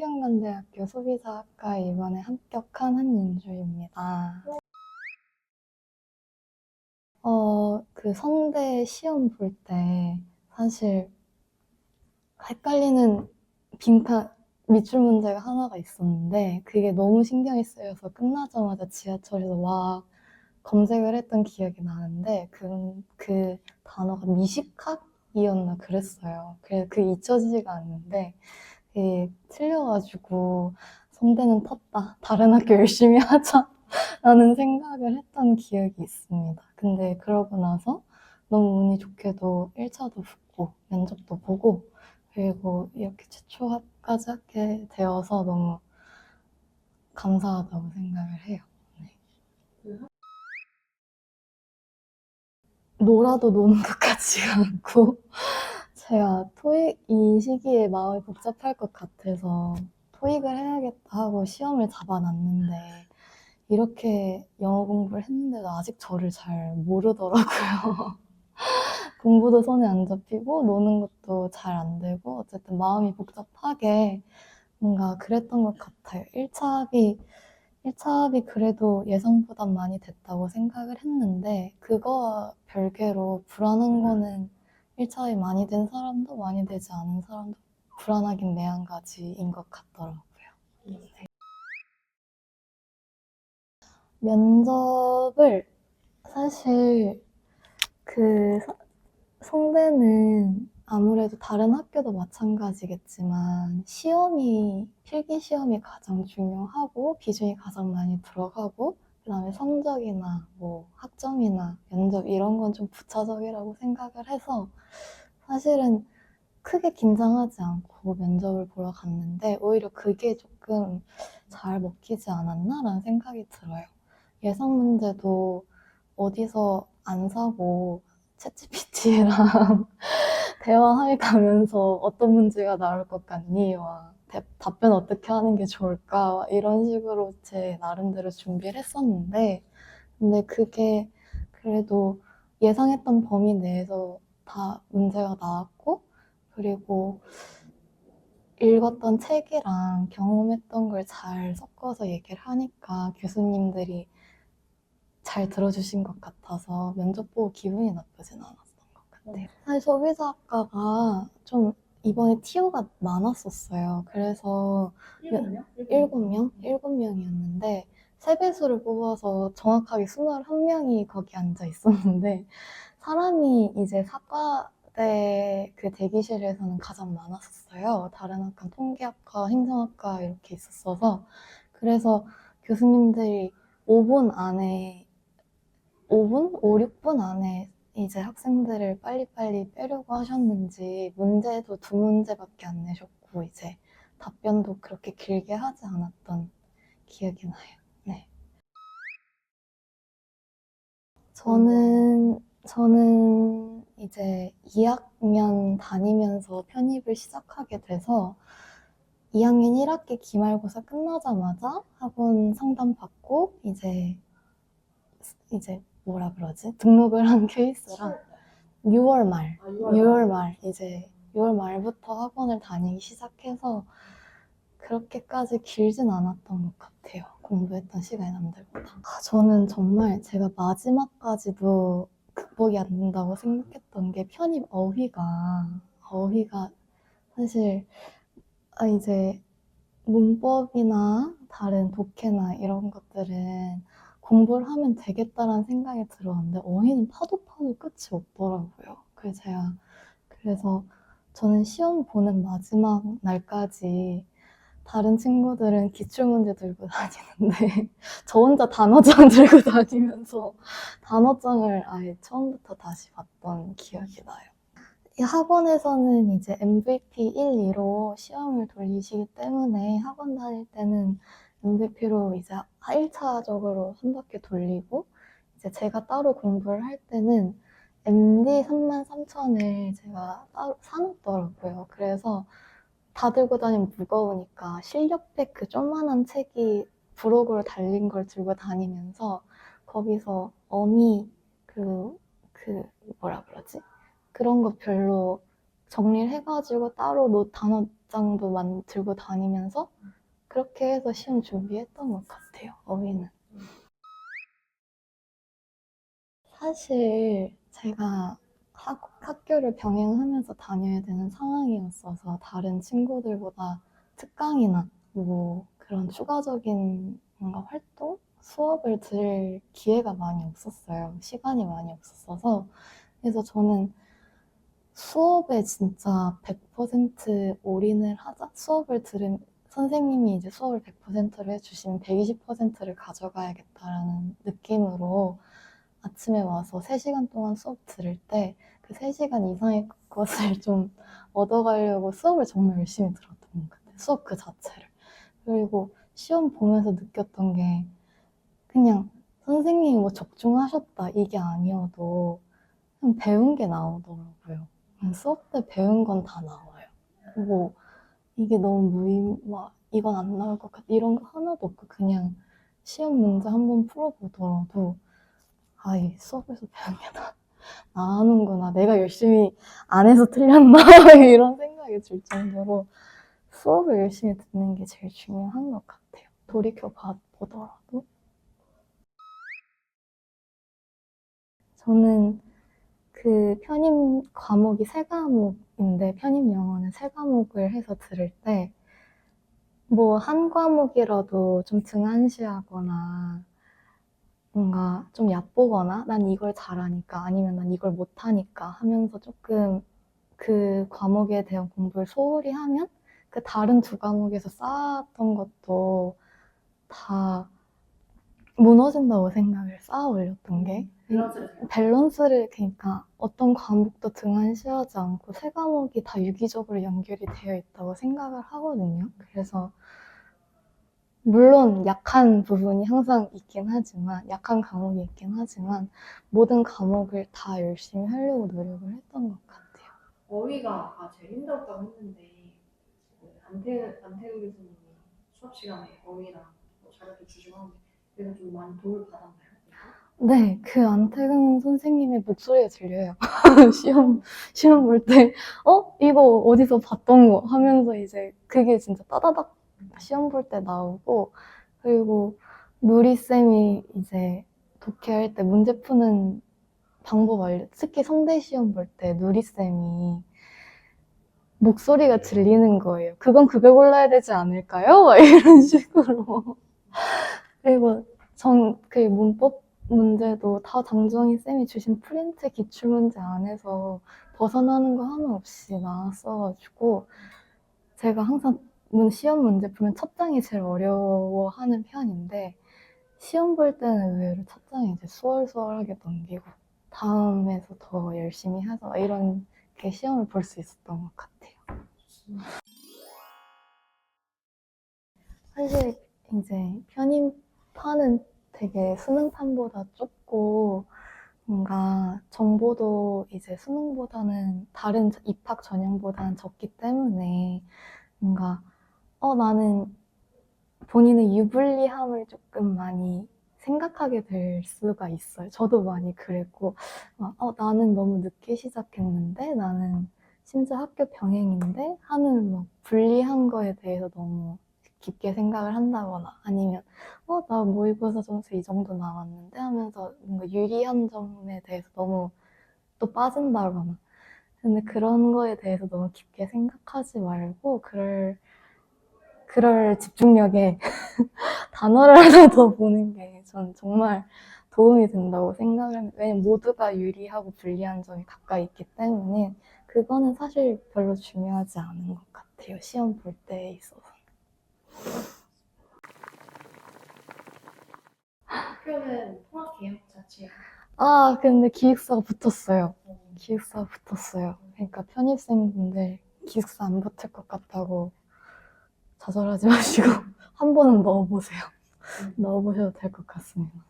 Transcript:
성균관대학교 소비자학과에 이번에 합격한 한윤주입니다. 그 성대 시험 볼 때 사실 헷갈리는 빈칸 밑줄 문제가 하나가 있었는데 그게 너무 신경이 쓰여서 끝나자마자 지하철에서 와 검색을 했던 기억이 나는데 그 단어가 미식학이었나 그랬어요. 그게 잊혀지지가 않는데 그게 틀려가지고 성대는 텄다. 다른 학교 열심히 하자. 라는 생각을 했던 기억이 있습니다. 근데 그러고 나서 너무 운이 좋게도 1차도 붙고 면접도 보고 그리고 이렇게 최초 합까지 하게 되어서 너무 감사하다고 생각을 해요. 네. 놀아도 노는 것 같지가 않고 제가 토익 이 시기에 마음이 복잡할 것 같아서 토익을 해야겠다 하고 시험을 잡아놨는데 이렇게 영어 공부를 했는데도 아직 저를 잘 모르더라고요. 공부도 손에 안 잡히고 노는 것도 잘 안 되고 어쨌든 마음이 복잡하게 뭔가 그랬던 것 같아요. 1차 합이 그래도 예상보다 많이 됐다고 생각을 했는데 그거와 별개로 불안한 거는 1차 합이 많이 된 사람도 많이 되지 않은 사람도 불안하긴 매한가지인 것 같더라고요. 네. 면접을 사실 그 성대는 아무래도 다른 학교도 마찬가지겠지만 필기 시험이 가장 중요하고 비중이 가장 많이 들어가고 그다음에 성적이나 뭐 학점이나 면접 이런 건 좀 부차적이라고 생각을 해서 사실은 크게 긴장하지 않고 면접을 보러 갔는데 오히려 그게 조금 잘 먹히지 않았나라는 생각이 들어요. 예상 문제도 어디서 안 사고 챗GPT랑 대화해 가면서 어떤 문제가 나올 것 같니? 와, 답변 어떻게 하는 게 좋을까? 이런 식으로 제 나름대로 준비를 했었는데 근데 그게 그래도 예상했던 범위 내에서 다 문제가 나왔고 그리고 읽었던 책이랑 경험했던 걸 잘 섞어서 얘기를 하니까 교수님들이 잘 들어주신 것 같아서 면접 보고 기분이 나쁘진 않았던 것 같아요. 사실 소비자학과가 좀 이번에 티오가 많았었어요. 그래서 7명? 7명이었는데 세배수를 뽑아서 정확하게 21명이 거기 앉아 있었는데 사람이 이제 사과대 그 대기실에서는 가장 많았었어요. 다른 학과, 통계학과, 행정학과 이렇게 있었어서 그래서 교수님들이 5분 안에 5분? 5, 6분 안에 이제 학생들을 빨리빨리 빼려고 하셨는지 문제도 2문제밖에 안 내셨고 이제 답변도 그렇게 길게 하지 않았던 기억이 나요. 네. 저는 이제 2학년 다니면서 편입을 시작하게 돼서 2학년 1학기 기말고사 끝나자마자 학원 상담 받고 이제 뭐라 그러지? 등록을 한 케이스랑 6월 이제 6월 말부터 학원을 다니기 시작해서 그렇게까지 길진 않았던 것 같아요. 공부했던 시간이 남들보다. 저는 정말 제가 마지막까지도 극복이 안 된다고 생각했던 게 편입 어휘가 사실 이제 문법이나 다른 독해나 이런 것들은 공부를 하면 되겠다라는 생각이 들었는데 어휘는 파도 끝이 없더라고요. 그래서 저는 시험 보는 마지막 날까지 다른 친구들은 기출문제 들고 다니는데 저 혼자 단어장 들고 다니면서 단어장을 아예 처음부터 다시 봤던 기억이 나요. 이 학원에서는 이제 MVP 1, 2로 시험을 돌리시기 때문에 학원 다닐 때는 MVP로 이제 1차적으로 한 바퀴 돌리고 이제 제가 따로 공부를 할 때는 MD 33,000을 제가 따로 사놓더라고요. 그래서 다 들고 다니면 무거우니까 실력백 그 조그만한 책이 부록으로 달린 걸 들고 다니면서 거기서 어미 뭐라 그러지? 그런 거 별로 정리를 해가지고 따로 단어 메모장도 들고 다니면서 그렇게 해서 시험 준비했던 것 같아요, 어휘는. 사실 제가 학교를 병행하면서 다녀야 되는 상황이었어서 다른 친구들보다 특강이나 뭐 그런 추가적인 뭔가 활동? 수업을 들을 기회가 많이 없었어요. 시간이 많이 없었어서. 그래서 저는 수업에 진짜 100% 올인을 하자? 수업을 들은 선생님이 이제 수업을 100%를 해주시면 120%를 가져가야겠다라는 느낌으로 아침에 와서 3시간 동안 수업 들을 때 그 3시간 이상의 것을 좀 얻어가려고 수업을 정말 열심히 들었던 것 같아요. 수업 그 자체를. 그리고 시험 보면서 느꼈던 게 그냥 선생님이 뭐 적중하셨다 이게 아니어도 그냥 배운 게 나오더라고요. 그냥 수업 때 배운 건 다 나와요. 뭐 이게 너무 막 이건 안 나올 것 같아 이런 거 하나도 없고 그냥 시험 문제 한번 풀어보더라도 아, 이 수업에서 배운 게 나오는구나. 내가 열심히 안 해서 틀렸나? 이런 생각이 들 정도로 수업을 열심히 듣는 게 제일 중요한 것 같아요. 돌이켜 보더라도. 저는 그 편입 과목이 3과목인데 편입 영어는 3과목을 해서 들을 때 뭐 한 과목이라도 좀 등한시하거나 뭔가 좀 얕보거나 난 이걸 잘하니까 아니면 난 이걸 못하니까 하면서 조금 그 과목에 대한 공부를 소홀히 하면 그 다른 2과목에서 쌓았던 것도 다 무너진다고 생각을 쌓아 올렸던 게 밸런스를 그러니까 어떤 과목도 등한시하지 않고 3과목이 다 유기적으로 연결이 되어 있다고 생각을 하거든요. 그래서 물론 약한 부분이 항상 있긴 하지만 약한 과목이 있긴 하지만 모든 과목을 다 열심히 하려고 노력을 했던 것 같아요. 어휘가 제일 힘들었다고 했는데 안태우 교수님이 수업 시간에 어휘랑 자료도 주시고 하는데 그래서 좀 많이 도움을 받았나요? 네, 그 안태근 선생님의 목소리가 들려요. 시험 볼 때, 이거 어디서 봤던 거 하면서 이제 그게 진짜 따다닥 시험 볼 때 나오고, 그리고 누리쌤이 이제 독해할 때 문제 푸는 방법 특히 성대 시험 볼 때 누리쌤이 목소리가 들리는 거예요. 그건 그걸 골라야 되지 않을까요? 막 이런 식으로. 그리고 그 문법 문제도 다 장정희 쌤이 주신 프린트 기출문제 안에서 벗어나는 거 하나 없이 나왔어가지고 제가 항상 시험 문제 풀면 첫 장이 제일 어려워하는 편인데 시험 볼 때는 의외로 첫 장이 이제 수월수월하게 넘기고 다음에서 더 열심히 해서 이렇게 시험을 볼 수 있었던 것 같아요. 사실 이제 편입판은 되게 수능판보다 좁고 뭔가 정보도 이제 수능보다는 다른 입학 전형보다는 적기 때문에 뭔가 나는 본인의 유불리함을 조금 많이 생각하게 될 수가 있어요. 저도 많이 그랬고 나는 너무 늦게 시작했는데 나는 심지어 학교 병행인데 하는 막 불리한 거에 대해서 너무 깊게 생각을 한다거나 아니면 나 모의고사 점수 이 정도 나왔는데 하면서 뭔가 유리한 점에 대해서 너무 또 빠진다거나 근데 그런 거에 대해서 너무 깊게 생각하지 말고 그럴 집중력에 단어를 하나 더 보는 게 전 정말 도움이 된다고 생각을 합니다. 왜냐면 모두가 유리하고 불리한 점이 가까이 있기 때문에 그거는 사실 별로 중요하지 않은 것 같아요. 시험 볼 때에 있어서. 학교는 통합 개혁 자체 근데 기숙사가 붙었어요. 기숙사가 붙었어요. 그러니까 편입생분들 기숙사 안 붙을 것 같다고 좌절하지 마시고 한 번은 넣어보세요. 넣어보셔도 될 것 같습니다.